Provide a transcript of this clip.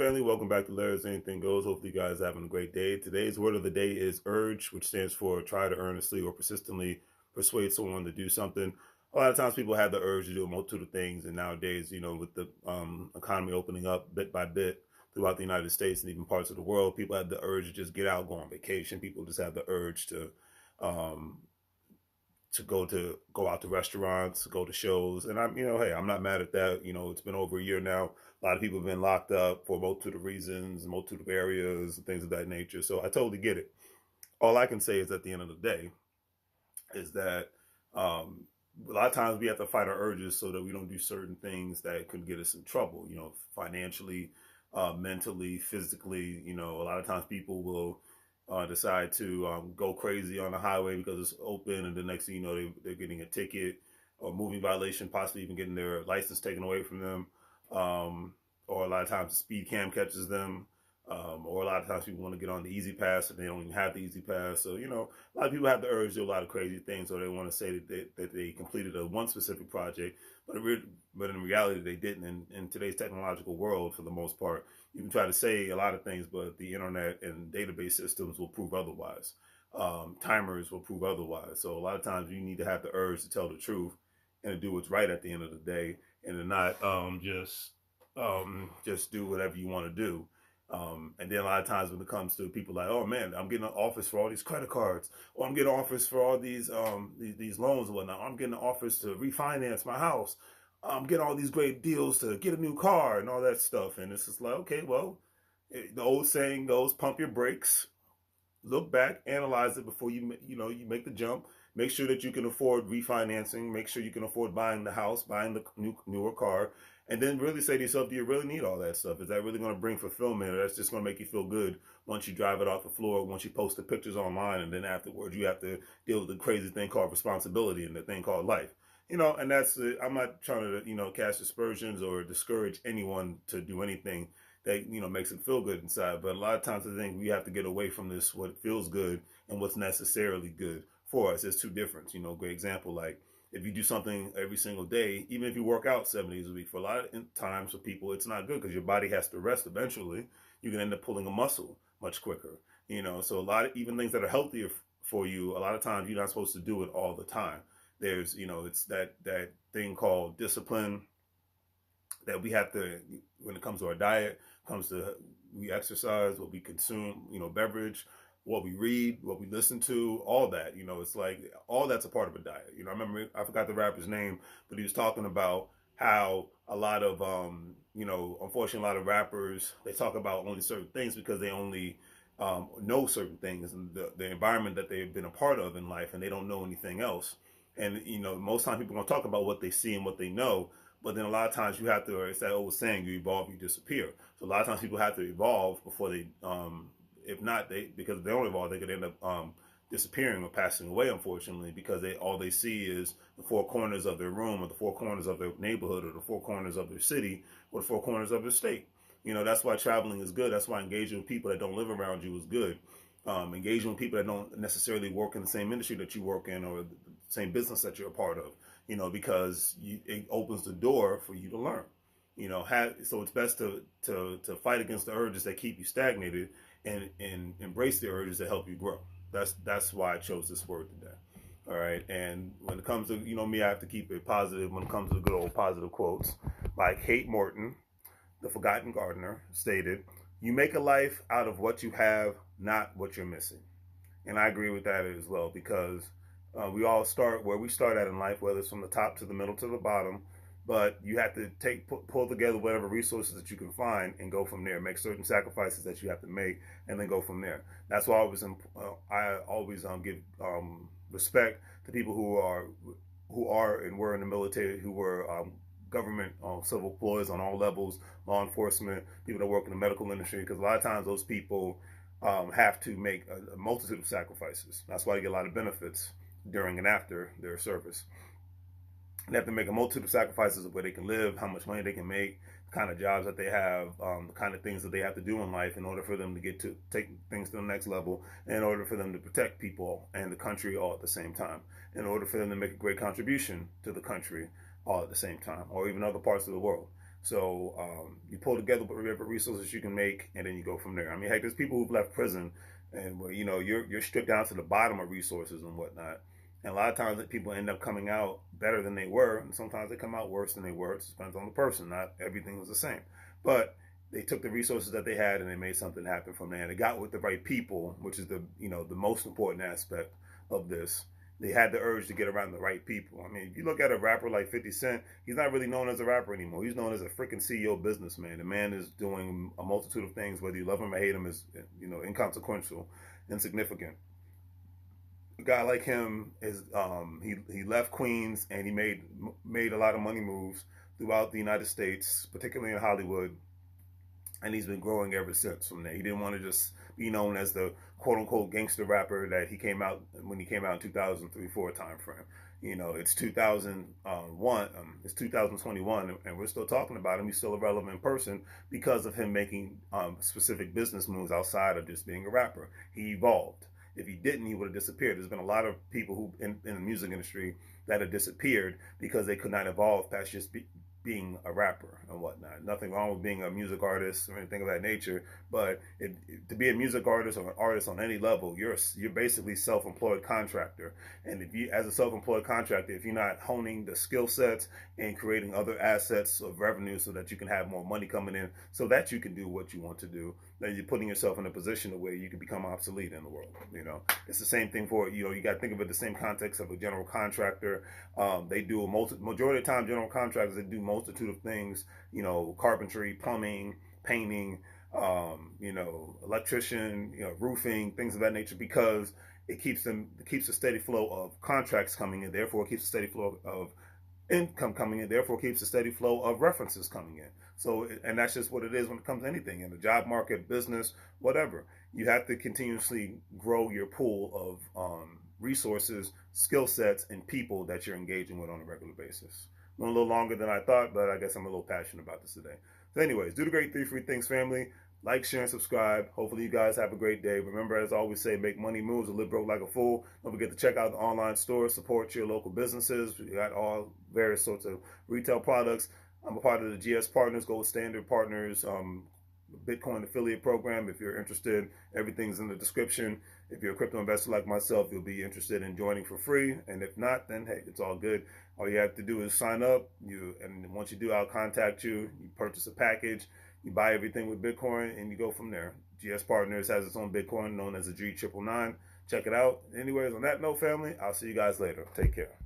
family? Welcome back to Larry's Anything Goes. Hopefully, you guys are having a great day. Today's word of the day is urge, which stands for try to earnestly or persistently persuade someone to do something. A lot of times, people have the urge to do a multitude of things, and nowadays, with the economy opening up bit by bit throughout the United States and even parts of the world, people have the urge to just get out, go on vacation. People just have the urge um, to go out to restaurants, go to shows, and hey, I'm not mad at that. It's been over a year now. A lot of people have been locked up for a multitude of reasons, multitude of areas, and things of that nature. So I totally get it. All I can say is at the end of the day is that a lot of times we have to fight our urges so that we don't do certain things that could get us in trouble. Financially, mentally, physically. A lot of times people will decide to go crazy on the highway because it's open, and the next thing you know, they're getting a ticket or moving violation, possibly even getting their license taken away from them. Or a lot of times the speed cam catches them. Or a lot of times people want to get on the easy pass and they don't even have the easy pass. So, a lot of people have the urge to do a lot of crazy things, or they want to say that they completed a one specific project, but in reality they didn't. In today's technological world, for the most part, you can try to say a lot of things, but the internet and database systems will prove otherwise. Timers will prove otherwise. So a lot of times you need to have the urge to tell the truth and to do what's right at the end of the day, and to not just do whatever you want to do. And then a lot of times when it comes to people like, oh man, I'm getting an office for all these credit cards, or I'm getting offers for all these loans and whatnot. I'm getting offers to refinance my house. I'm getting all these great deals to get a new car and all that stuff. And it's just like, okay, well, the old saying goes, pump your brakes, look back, analyze it before you make the jump. Make sure that you can afford refinancing. Make sure you can afford buying the house, buying the newer car, and then really say to yourself, do you really need all that stuff? Is that really going to bring fulfillment, or that's just going to make you feel good once you drive it off the floor, once you post the pictures online, and then afterwards you have to deal with the crazy thing called responsibility and the thing called life. And that's I'm not trying to cast aspersions or discourage anyone to do anything that makes it feel good inside. But a lot of times I think we have to get away from this, what feels good and what's necessarily good for us. It's two different. Great example, like if you do something every single day, even if you work out 7 days a week, for a lot of times for people, it's not good because your body has to rest eventually. You can end up pulling a muscle much quicker. So a lot of even things that are healthier for you, a lot of times you're not supposed to do it all the time. There's, it's that thing called discipline that we have to, when it comes to our diet, comes to we exercise, what we consume, beverage, what we read, what we listen to, all that. It's like all that's a part of a diet. I remember, I forgot the rapper's name, but he was talking about how a lot of unfortunately, a lot of rappers, they talk about only certain things because they only know certain things and the environment that they've been a part of in life, and they don't know anything else. And most times people are going to talk about what they see and what they know, but then a lot of times you have to, it's that old saying, you evolve, you disappear. So a lot of times people have to evolve before they if not, because if they don't evolve, they could end up disappearing or passing away, unfortunately, because all they see is the four corners of their room, or the four corners of their neighborhood, or the four corners of their city, or the four corners of their state. That's why traveling is good. That's why engaging with people that don't live around you is good. Engaging with people that don't necessarily work in the same industry that you work in, or the same business that you're a part of, because it opens the door for you to learn. So it's best to fight against the urges that keep you stagnated, and embrace the urges that help you grow. That's why I chose this word today. All right. And when it comes to me, I have to keep it positive. When it comes to good old positive quotes, like Morton, the forgotten gardener, stated, "You make a life out of what you have, not what you're missing." And I agree with that as well, because we all start where we start at in life, whether it's from the top to the middle to the bottom. But you have to pull together whatever resources that you can find and go from there. Make certain sacrifices that you have to make, and then go from there. That's why I always give respect to people who are and were in the military, who were government civil employees on all levels, law enforcement, people that work in the medical industry, because a lot of times those people have to make a multitude of sacrifices. That's why they get a lot of benefits during and after their service. They have to make a multitude of sacrifices of where they can live, how much money they can make, the kind of jobs that they have, the kind of things that they have to do in life in order for them to take things to the next level, and in order for them to protect people and the country all at the same time, in order for them to make a great contribution to the country all at the same time, or even other parts of the world. So you pull together whatever resources you can make, and then you go from there. I mean, heck, there's people who've left prison, and where you're stripped down to the bottom of resources and whatnot. And a lot of times, people end up coming out better than they were, and sometimes they come out worse than they were. It depends on the person. Not everything was the same, but they took the resources that they had and they made something happen from there. And they got with the right people, which is the most important aspect of this. They had the urge to get around the right people. I mean, if you look at a rapper like 50 Cent, he's not really known as a rapper anymore. He's known as a freaking CEO businessman. The man is doing a multitude of things, whether you love him or hate him, is inconsequential, insignificant. A guy like him is he left Queens and he made a lot of money moves throughout the United States, particularly in Hollywood, and he's been growing ever since from there. He didn't want to just be known as the quote unquote gangster rapper that he came out when he came out in 2003-4 time frame. It's 2001, it's 2021, and we're still talking about him. He's still a relevant person because of him making specific business moves outside of just being a rapper. He evolved. If he didn't, he would have disappeared. There's been a lot of people who in the music industry that have disappeared because they could not evolve past just being a rapper and whatnot. Nothing wrong with being a music artist or anything of that nature, but to be a music artist or an artist on any level, you're basically self-employed contractor. And if you, as a self-employed contractor, if you're not honing the skill sets and creating other assets of revenue so that you can have more money coming in, so that you can do what you want to do, then you're putting yourself in a position where you can become obsolete in the world. It's the same thing for you got to think of it the same context of a general contractor. They do majority of the time, general contractors, they do multitude of things, carpentry, plumbing, painting, electrician, roofing, things of that nature, because it keeps a steady flow of contracts coming in. Therefore, it keeps a steady flow of income coming in. Therefore, it keeps a steady flow of references coming in. So, and that's just what it is when it comes to anything in the job market, business, whatever. You have to continuously grow your pool of resources, skill sets, and people that you're engaging with on a regular basis. Went a little longer than I thought, but I guess I'm a little passionate about this today. So anyways, do the great 3 free things, family. Like, share, and subscribe. Hopefully you guys have a great day. Remember, as I always say, make money moves or live broke like a fool. Don't forget to check out the online store. Support your local businesses. We got all various sorts of retail products. I'm a part of the GS Partners, Gold Standard Partners, Bitcoin affiliate program. If you're interested, everything's in the description. If you're a crypto investor like myself, you'll be interested in joining for free. And if not, then hey, it's all good. All you have to do is sign up. And once you do, I'll contact you. You purchase a package. You buy everything with Bitcoin, and you go from there. GS Partners has its own Bitcoin known as a G999. Check it out. Anyways, on that note, family, I'll see you guys later. Take care.